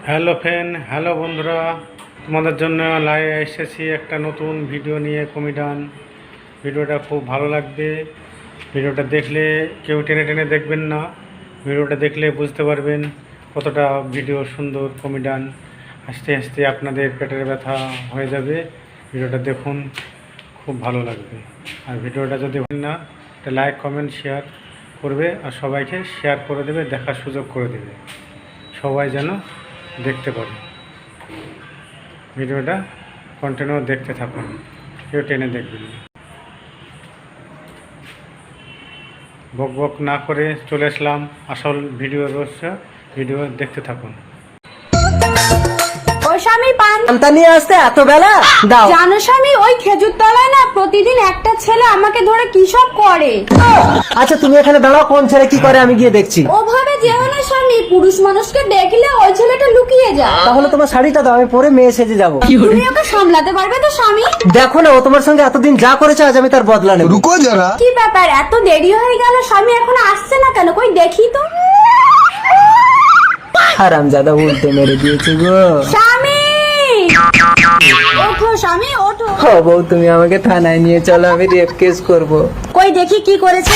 Hello friend, hello বন্ধুরা, তোমাদের জন্য লাইভে এসেছি একটা নতুন ভিডিও নিয়ে। কমেডিয়ান ভিডিওটা খুব ভালো লাগবে। ভিডিওটা দেখলে কেউ টেনে টেনে দেখবেন না, ভিডিওটা দেখলে বুঝতে পারবেন কতটা ভিডিও সুন্দর। কমেডিয়ান হাসতে হাসতে আপনাদের পেটের ব্যথা হয়ে যাবে। ভিডিওটা দেখুন, খুব ভালো লাগবে। আর ভিডিওটা যদি না, একটা লাইক কমেন্ট শেয়ার করবে আর সবাইকে শেয়ার করে দেবে, দেখার সুযোগ করে দেবে, সবাই যেন দেখতে পারে। ভিডিওটা কন্টিনিউ দেখতে থাকুন, কেউ টেনে দেখবেন না। বক বক না করে চলে আসলাম আসল ভিডিও রহস্য। ভিডিও দেখতে থাকুন। ও স্বামী পান পান্তা নিয়ে আসতে এত বেলা দাও। জানো স্বামী, ওই খেজুর তলায় না প্রতিদিন একটা ছেলে আমাকে ধরে কি সব করে। আচ্ছা তুমি এখানে দাঁড়াও, কোন ছেলে কি করে আমি গিয়ে দেখছি। ওভাবে যেও না স্বামী, পুরুষ মানুষকে দেখলে ওই ছেলেটা লুকিয়ে যায়। তাহলে তোমার শাড়িটা দাও, আমি পরে মেয়ে সেজে যাবো। তুমি ওকে সামলাতে পারবে তো স্বামী? দেখো না, ও তোমার সঙ্গে এতদিন যা করেছে আজ আমি তার বদলা নেব। रुको जरा। কি ব্যাপার, এত দেরি হয়ে গেল, স্বামী এখনো আসছে না কেন? কই দেখি তো। হারামজাদা উল্টে মেরে দিয়েছে গো। স্বামী ওঠো, স্বামী ওঠো। ও বউ, তুমি আমাকে থানায় নিয়ে চলো, আমি রেপ কেস করব। কই দেখি কি করেছে।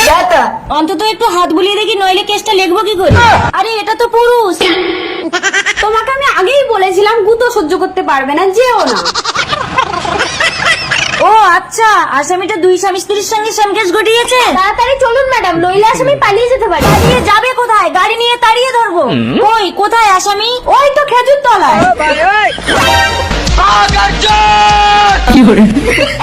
অন্তত একটু হাত বুলিয়ে দেখি, নইলে কেসটা লিখবো কি করে? আরে এটা তো পুরুষ। তোমাকে আমি আগেই বলেছিলাম গুতো সহ্য করতে পারবে না, যেও না। ও আচ্ছা, আসামিটা দুই স্বামী স্ত্রীর সঙ্গে সংঘর্ষ ঘটিয়েছে। তাড়াতাড়ি চলুন ম্যাডাম, নইলে আসামি পালিয়ে যেতে পারে। পালিয়ে যাবে কোথায়? গাড়ি নিয়ে তাড়িয়ে ধরবো। ওই কোথায় আসামি? ওই তো খেজুর তলায়।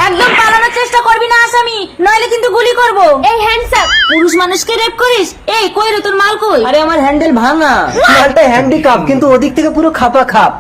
একদম পালানোর চেষ্টা করবি না আসামি, নইলে কিন্তু গুলি করব। এই হ্যান্ডস আপ। পুরুষ মানুষকে রেপ করিস? এই কই রে তোর মাল কই? আরে আমার হ্যান্ডেল ভাঙা, মালটা হ্যান্ডিক্যাপ, কিন্তু ওদিক থেকে পুরো খাপা খাপ।